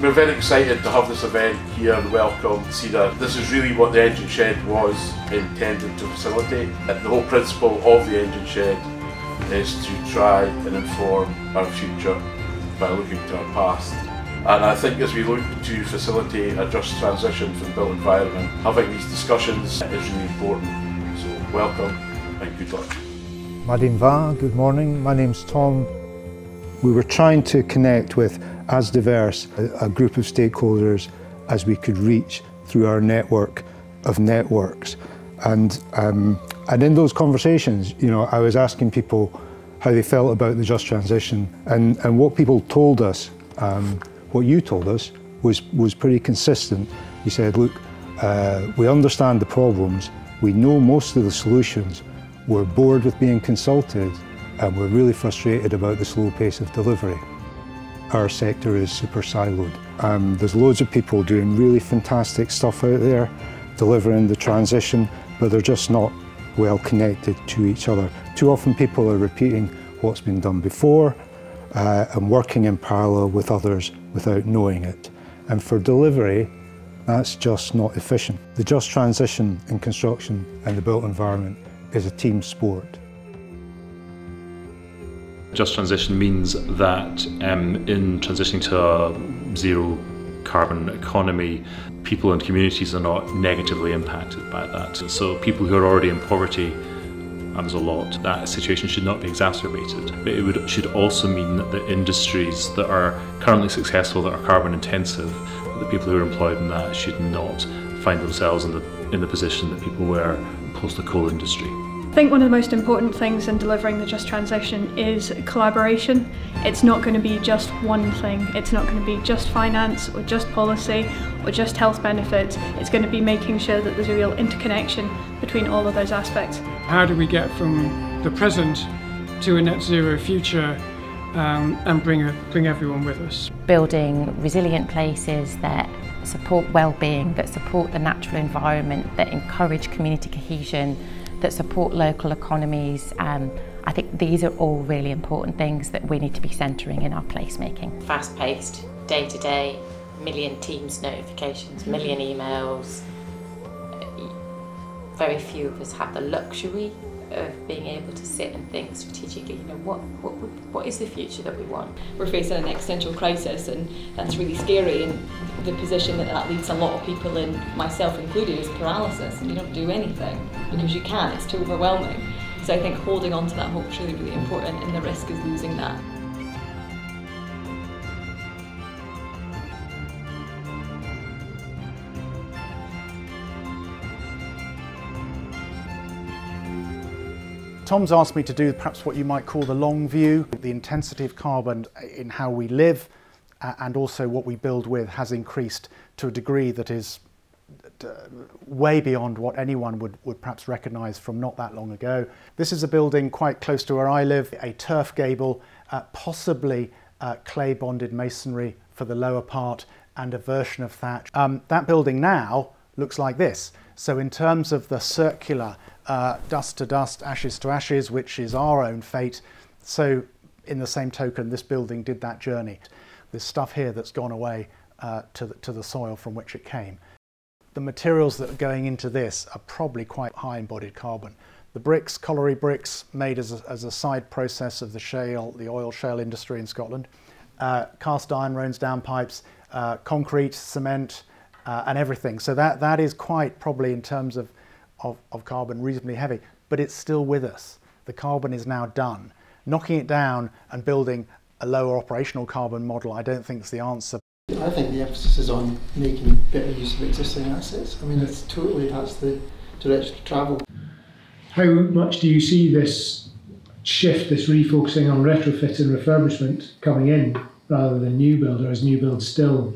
We're very excited to have this event here and welcome Cedar. This is really what the engine shed was intended to facilitate. The whole principle of the engine shed is to try and inform our future by looking to our past. And I think as we look to facilitate a just transition for the built environment, having these discussions is really important. So welcome and good luck. Madin Va, good morning. My name's Tom. We were trying to connect with as diverse a group of stakeholders as we could reach through our network of networks. And in those conversations, you know, I was asking people how they felt about the just transition, and what people told us, what you told us, was pretty consistent. You said, look, we understand the problems, we know most of the solutions, we're bored with being consulted, and we're really frustrated about the slow pace of delivery. Our sector is super siloed. There's loads of people doing really fantastic stuff out there, delivering the transition, but they're just not well connected to each other. Too often people are repeating what's been done before and working in parallel with others without knowing it. And for delivery, that's just not efficient. The just transition in construction and the built environment is a team sport. Just transition means that in transitioning to a zero carbon economy, people and communities are not negatively impacted by that. So people who are already in poverty, and there's a lot, that situation should not be exacerbated. But it should also mean that the industries that are currently successful, that are carbon intensive, the people who are employed in that should not find themselves in the position that people were post the coal industry. I think one of the most important things in delivering the just transition is collaboration. It's not going to be just one thing. It's not going to be just finance or just policy or just health benefits. It's going to be making sure that there's a real interconnection between all of those aspects. How do we get from the present to a net zero future and bring everyone with us? Building resilient places that support well-being, that support the natural environment, that encourage community cohesion, that support local economies. I think these are all really important things that we need to be centering in our placemaking. Fast-paced, day-to-day, million Teams notifications, million emails. Very few of us have the luxury of being able to sit and think strategically, you know, what is the future that we want? We're facing an existential crisis, and that's really scary, and the position that leaves a lot of people in, myself included, is paralysis, and you don't do anything because you can't, it's too overwhelming. So I think holding on to that hope is really, really important, and the risk is losing that. Tom's asked me to do perhaps what you might call the long view. The intensity of carbon in how we live and also what we build with has increased to a degree that is way beyond what anyone would perhaps recognise from not that long ago. This is a building quite close to where I live, a turf gable, possibly clay bonded masonry for the lower part and a version of thatch. That building now looks like this. So in terms of the circular dust to dust, ashes to ashes, which is our own fate, so in the same token this building did that journey. There's stuff here that's gone away to the soil from which it came. The materials that are going into this are probably quite high embodied carbon. The bricks, colliery bricks, made as a side process of the oil shale industry in Scotland. Cast iron roans down pipes, concrete, cement, and everything. So that is quite probably, in terms of carbon, reasonably heavy, but it's still with us. The carbon is now done. Knocking it down and building a lower operational carbon model, I don't think is the answer. I think the emphasis is on making better use of existing assets. I mean, that's the direction to travel. How much do you see this shift, this refocusing on retrofit and refurbishment coming in rather than new build, or is new build still?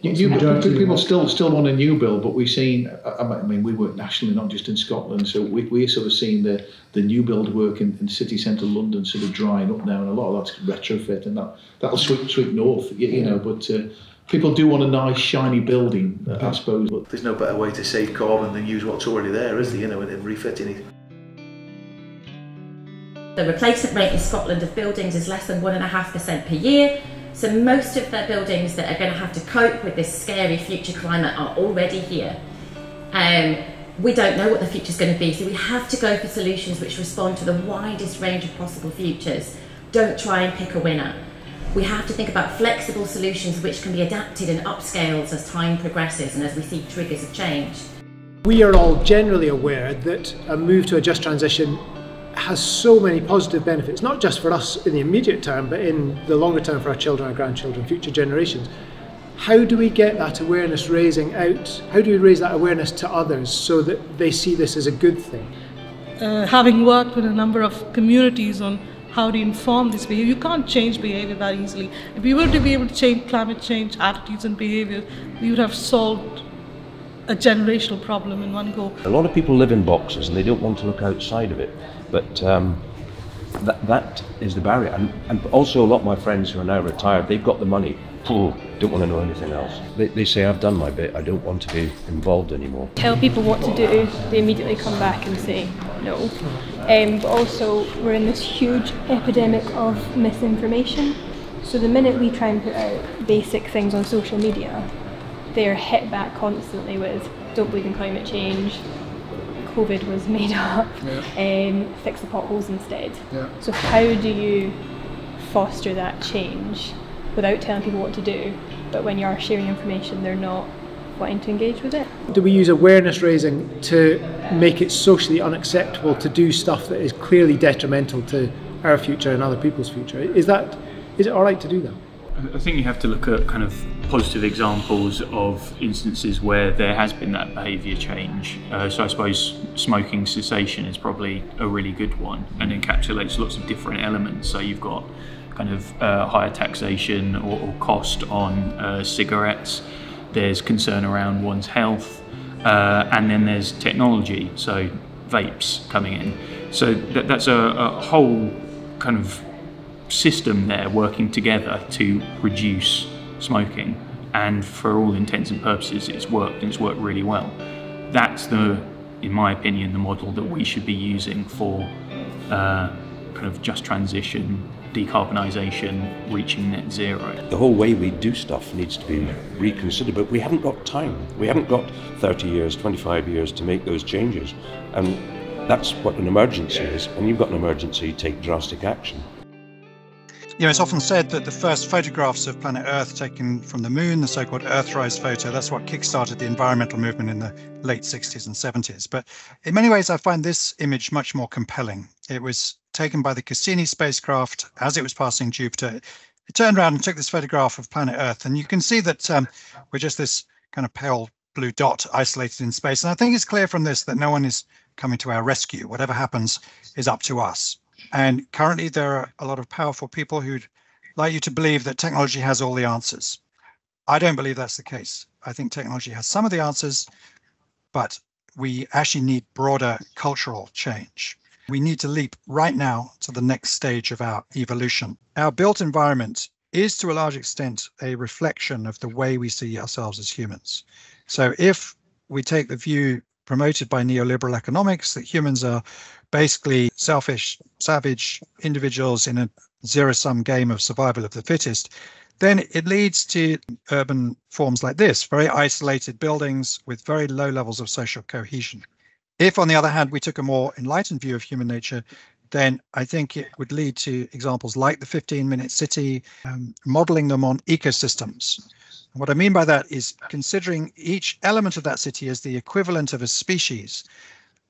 People still want a new build, but we've seen, I mean, we work nationally, not just in Scotland, so we're sort of seeing the new build work in city centre London sort of drying up now, and a lot of that's retrofit, and that'll sweep north, you know, but people do want a nice shiny building, I suppose. But there's no better way to save carbon than use what's already there, is there, you know, and refitting it. The replacement rate in Scotland of buildings is less than 1.5% per year. So most of their buildings that are going to have to cope with this scary future climate are already here. We don't know what the future's going to be, so we have to go for solutions which respond to the widest range of possible futures. Don't try and pick a winner. We have to think about flexible solutions which can be adapted and upscaled as time progresses and as we see triggers of change. We are all generally aware that a move to a just transition has so many positive benefits, not just for us in the immediate term, but in the longer term for our children, our grandchildren, future generations. How do we get that awareness raising out? How do we raise that awareness to others so that they see this as a good thing? Having worked with a number of communities on how to inform this behavior, you can't change behavior that easily. If we were to be able to change climate change attitudes and behavior, we would have solved a generational problem in one go. A lot of people live in boxes and they don't want to look outside of it, but that is the barrier. And also a lot of my friends who are now retired, they've got the money. Don't want to know anything else. They say, I've done my bit, I don't want to be involved anymore. Tell people what to do, they immediately come back and say no. But also we're in this huge epidemic of misinformation. So the minute we try and put out basic things on social media, they're hit back constantly with don't believe in climate change, COVID was made up, fix the potholes instead. Yeah. So how do you foster that change without telling people what to do, but when you are sharing information they're not wanting to engage with it? Do we use awareness raising to make it socially unacceptable to do stuff that is clearly detrimental to our future and other people's future? Is it alright to do that? I think you have to look at kind of positive examples of instances where there has been that behaviour change. So I suppose smoking cessation is probably a really good one and encapsulates lots of different elements. So you've got kind of higher taxation or cost on cigarettes. There's concern around one's health, and then there's technology, so vapes coming in. So that's a whole kind of system there working together to reduce smoking, and for all intents and purposes it's worked, and it's worked really well. That's in my opinion, the model that we should be using for kind of just transition, decarbonisation, reaching net zero. The whole way we do stuff needs to be reconsidered, but we haven't got time. We haven't got 30 years, 25 years to make those changes, and that's what an emergency is. When you've got an emergency, take drastic action. You know, it's often said that the first photographs of planet Earth taken from the moon, the so-called Earthrise photo, that's what kick-started the environmental movement in the late 60s and 70s. But in many ways, I find this image much more compelling. It was taken by the Cassini spacecraft as it was passing Jupiter. It turned around and took this photograph of planet Earth, and you can see that we're just this kind of pale blue dot isolated in space. And I think it's clear from this that no one is coming to our rescue. Whatever happens is up to us. And currently there are a lot of powerful people who'd like you to believe that technology has all the answers. I don't believe that's the case. I think technology has some of the answers, but we actually need broader cultural change. We need to leap right now to the next stage of our evolution. Our built environment is to a large extent a reflection of the way we see ourselves as humans. So if we take the view promoted by neoliberal economics that humans are basically selfish, savage individuals in a zero-sum game of survival of the fittest, then it leads to urban forms like this, very isolated buildings with very low levels of social cohesion. If, on the other hand, we took a more enlightened view of human nature, then I think it would lead to examples like the 15-minute city, modeling them on ecosystems. And what I mean by that is considering each element of that city as the equivalent of a species,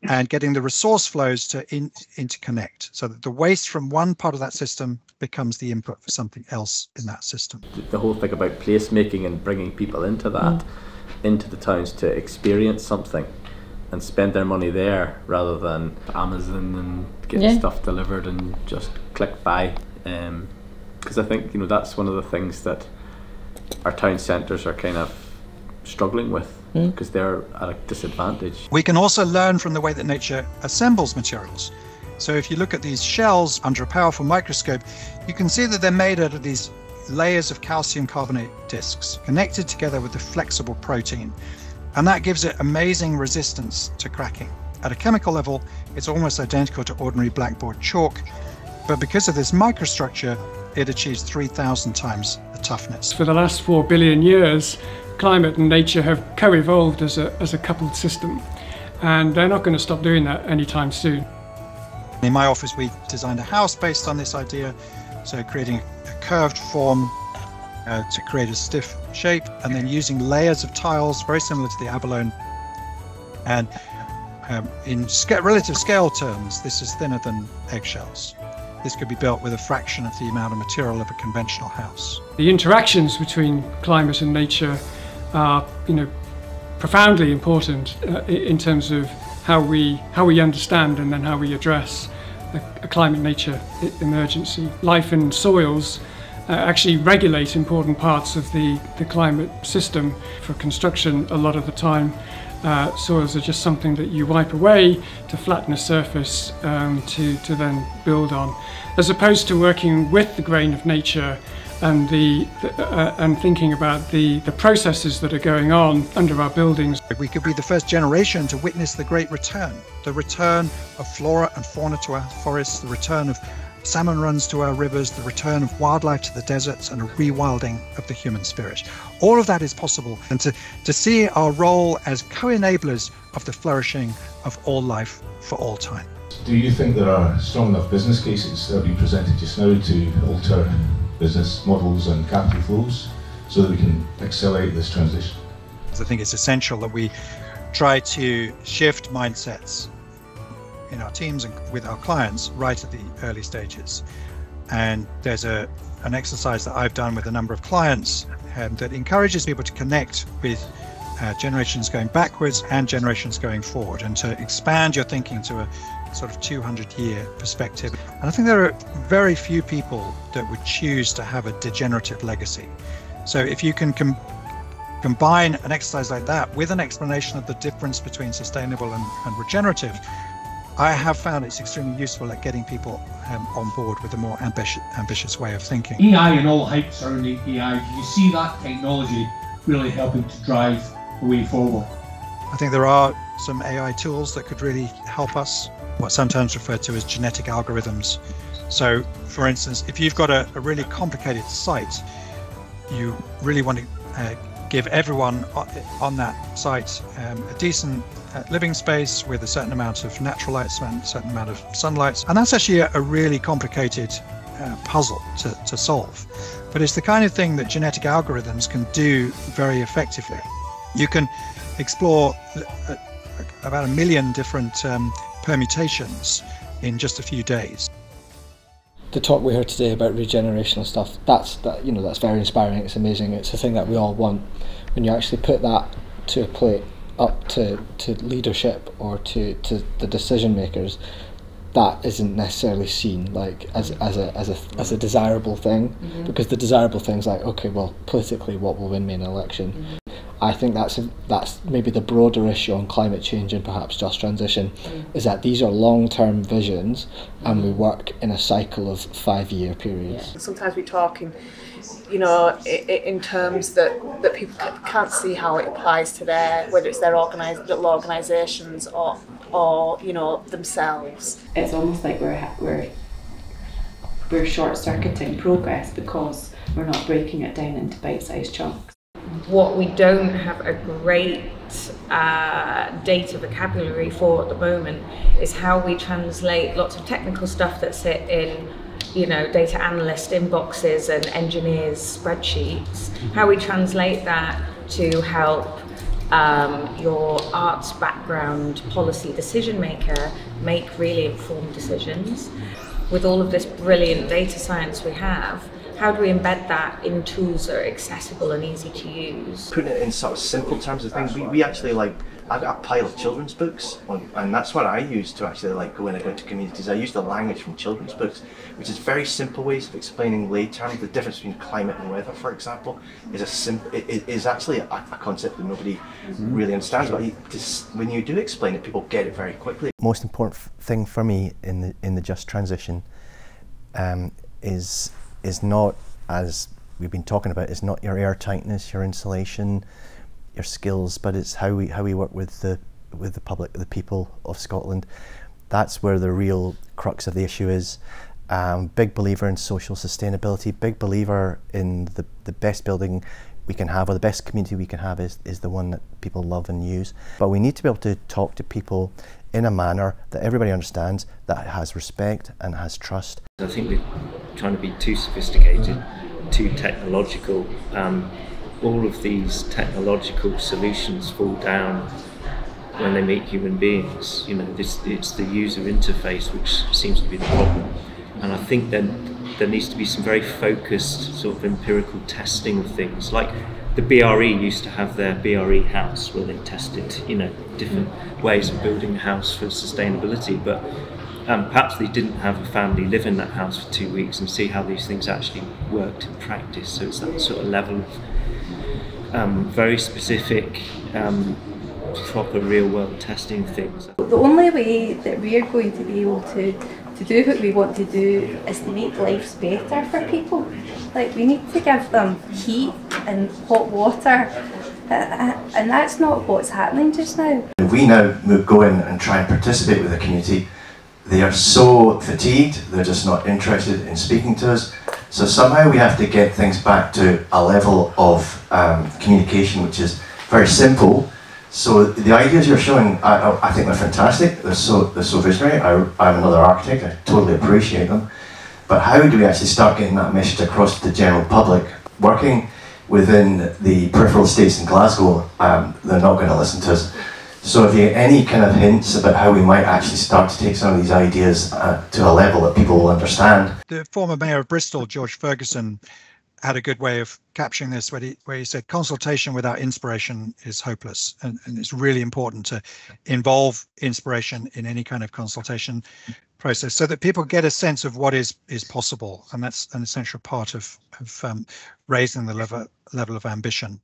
and getting the resource flows to interconnect so that the waste from one part of that system becomes the input for something else in that system. The whole thing about placemaking and bringing people into that, into the towns to experience something and spend their money there rather than Amazon and getting stuff delivered and just click buy. Because I think, you know, that's one of the things that our town centres are kind of struggling with, because they're at a disadvantage. We can also learn from the way that nature assembles materials. So if you look at these shells under a powerful microscope, you can see that they're made out of these layers of calcium carbonate discs connected together with a flexible protein. And that gives it amazing resistance to cracking. At a chemical level, it's almost identical to ordinary blackboard chalk, but because of this microstructure, it achieves 3,000 times the toughness. For the last 4 billion years, climate and nature have co-evolved as a coupled system, and they're not going to stop doing that anytime soon. In my office we designed a house based on this idea, so creating a curved form to create a stiff shape, and then using layers of tiles very similar to the abalone. And in relative scale terms, this is thinner than eggshells. This could be built with a fraction of the amount of material of a conventional house. The interactions between climate and nature are, profoundly important in terms of how we understand and then how we address a climate-nature emergency. Life in soils actually regulate important parts of the climate system. For construction, a lot of the time, soils are just something that you wipe away to flatten a surface to then build on, as opposed to working with the grain of nature and and thinking about the processes that are going on under our buildings. We could be the first generation to witness the great return, the return of flora and fauna to our forests, the return of salmon runs to our rivers, the return of wildlife to the deserts, and a rewilding of the human spirit. All of that is possible, and to see our role as co-enablers of the flourishing of all life for all time. Do you think there are strong enough business cases that have been presented just now to alter business models and capital flows so that we can accelerate this transition? I think it's essential that we try to shift mindsets in our teams and with our clients right at the early stages. And there's an exercise that I've done with a number of clients that encourages people to connect with generations going backwards and generations going forward, and to expand your thinking to a sort of 200-year perspective. And I think there are very few people that would choose to have a degenerative legacy. So if you can combine an exercise like that with an explanation of the difference between sustainable and regenerative, I have found it's extremely useful at getting people on board with a more ambitious way of thinking. AI and all hype surrounding AI, do you see that technology really helping to drive the way forward? I think there are some AI tools that could really help us, what's sometimes referred to as genetic algorithms. So, for instance, if you've got a really complicated site, you really want to give everyone on that site a decent living space with a certain amount of natural light, a certain amount of sunlight. And that's actually a really complicated puzzle to solve. But it's the kind of thing that genetic algorithms can do very effectively. You can explore about 1 million different permutations in just a few days. The talk we heard today about regenerational stuff, that's very inspiring. It's amazing. It's a thing that we all want. When you actually put that to a plate, up to leadership or to the decision makers, that isn't necessarily seen like as a desirable thing, because the desirable thing's like, okay, well, politically, what will win me an election? I think that's maybe the broader issue on climate change and perhaps just transition, is that these are long-term visions and we work in a cycle of 5-year periods. Sometimes we talk in terms that people can't see how it applies to whether it's their little organisations or themselves. It's almost like we're short-circuiting progress because we're not breaking it down into bite-sized chunks. What we don't have a great data vocabulary for at the moment is how we translate lots of technical stuff that sit in data analyst inboxes and engineers spreadsheets, how we translate that to help your arts background policy decision maker make really informed decisions. With all of this brilliant data science we have, how do we embed that in tools that are accessible and easy to use? Putting it in sort of simple terms of things, we actually I've got a pile of children's books, and that's what I use to actually go in and go to communities. I use the language from children's books, which is very simple ways of explaining lay terms. The difference between climate and weather, for example, is actually a concept that nobody really understands. But when you do explain it, people get it very quickly. Most important thing for me in the just transition is not, as we've been talking about, is not your air tightness, your insulation, your skills, but it's how we work with the public, the people of Scotland. That's where the real crux of the issue is, Big believer in social sustainability, big believer in the best building we can have, or the best community we can have is the one that people love and use. But we need to be able to talk to people in a manner that everybody understands, that has respect and has trust. I think we're trying to be too sophisticated, too technological. All of these technological solutions fall down when they meet human beings. You know, it's the user interface which seems to be the problem. And I think then there needs to be some very focused sort of empirical testing of things. Like the BRE used to have their BRE house where they tested, you know, different ways of building a house for sustainability, but perhaps they didn't have a family live in that house for 2 weeks and see how these things actually worked in practice. So it's that sort of level of very specific, proper real-world testing things. The only way that we're going to be able to do what we want to do is to make lives better for people. Like, we need to give them heat and hot water, and that's not what's happening just now. If we now go in and try and participate with the community, they are so fatigued, they're just not interested in speaking to us. So somehow we have to get things back to a level of communication which is very simple. So the ideas you're showing, I think they're fantastic. They're so visionary. I'm another architect. I totally appreciate them. But how do we actually start getting that message across to the general public? Working within the peripheral states in Glasgow, they're not going to listen to us. So if you have any kind of hints about how we might actually start to take some of these ideas to a level that people will understand. The former mayor of Bristol, George Ferguson, had a good way of capturing this where he said consultation without inspiration is hopeless, and it's really important to involve inspiration in any kind of consultation process so that people get a sense of what is possible, and that's an essential part of raising the level of ambition.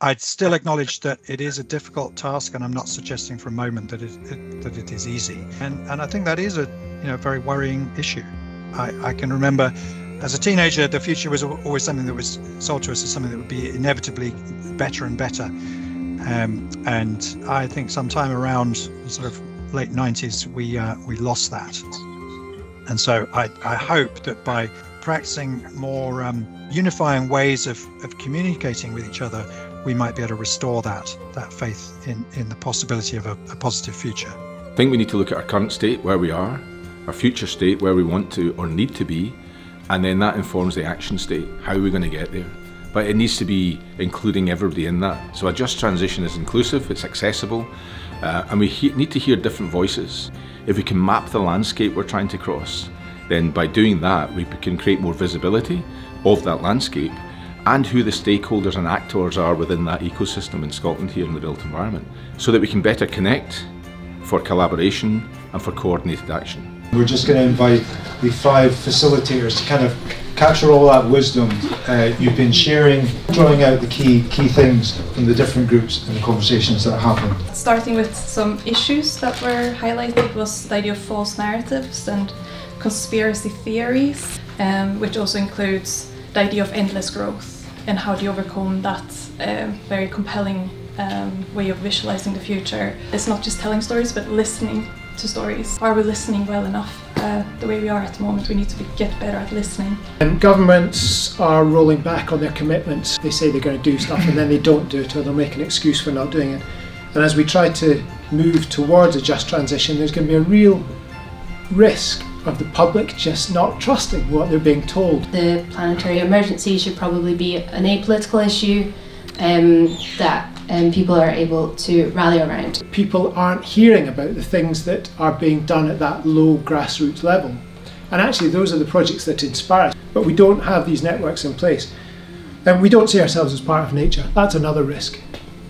I'd still acknowledge that it is a difficult task, and I'm not suggesting for a moment that it is easy, and I think that is a very worrying issue. I can remember as a teenager, the future was always something that was sold to us as something that would be inevitably better and better. And I think sometime around sort of late 90s, we lost that. And so I hope that by practicing more unifying ways of communicating with each other, we might be able to restore that faith in the possibility of a positive future. I think we need to look at our current state, where we are, our future state, where we want to or need to be, and then that informs the action state. How are we going to get there? But it needs to be including everybody in that. So a just transition is inclusive, it's accessible, and we need to hear different voices. If we can map the landscape we're trying to cross, then by doing that we can create more visibility of that landscape and who the stakeholders and actors are within that ecosystem in Scotland here in the built environment, so that we can better connect for collaboration and for coordinated action. We're just going to invite the 5 facilitators to kind of capture all that wisdom you've been sharing, drawing out the key things from the different groups and the conversations that happened. Starting with some issues that were highlighted was the idea of false narratives and conspiracy theories, which also includes the idea of endless growth and how do you overcome that very compelling way of visualizing the future. It's not just telling stories, but listening to stories. Are we listening well enough? The way we are at the moment, we need to get better at listening. And governments are rolling back on their commitments. They say they're going to do stuff and then they don't do it, or they'll make an excuse for not doing it. And as we try to move towards a just transition, there's going to be a real risk of the public just not trusting what they're being told. The planetary emergency should probably be an apolitical issue that people are able to rally around. People aren't hearing about the things that are being done at that low grassroots level. And actually those are the projects that inspire us. But we don't have these networks in place. And we don't see ourselves as part of nature. That's another risk.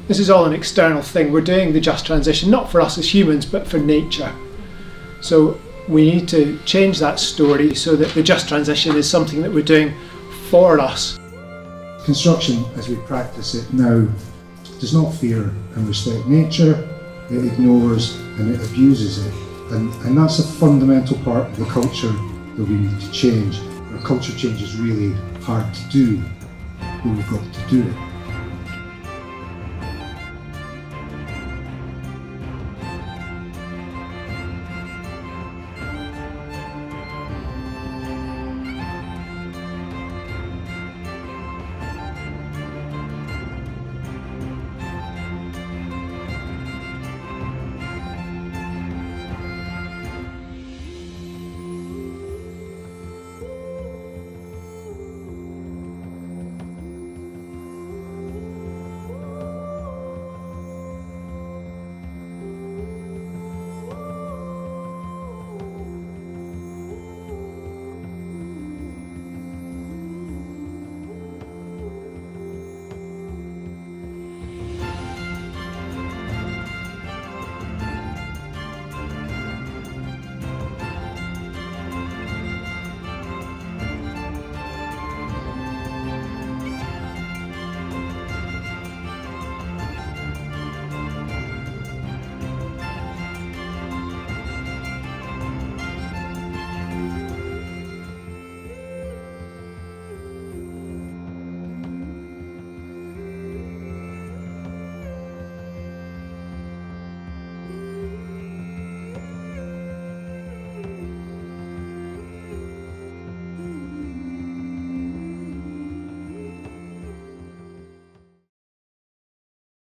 This is all an external thing. We're doing the just transition, not for us as humans, but for nature. So we need to change that story so that the just transition is something that we're doing for us. Construction, as we practice it now, does not fear and respect nature, it ignores and it abuses it. And that's a fundamental part of the culture that we need to change. Our culture change is really hard to do, but we've got to do it.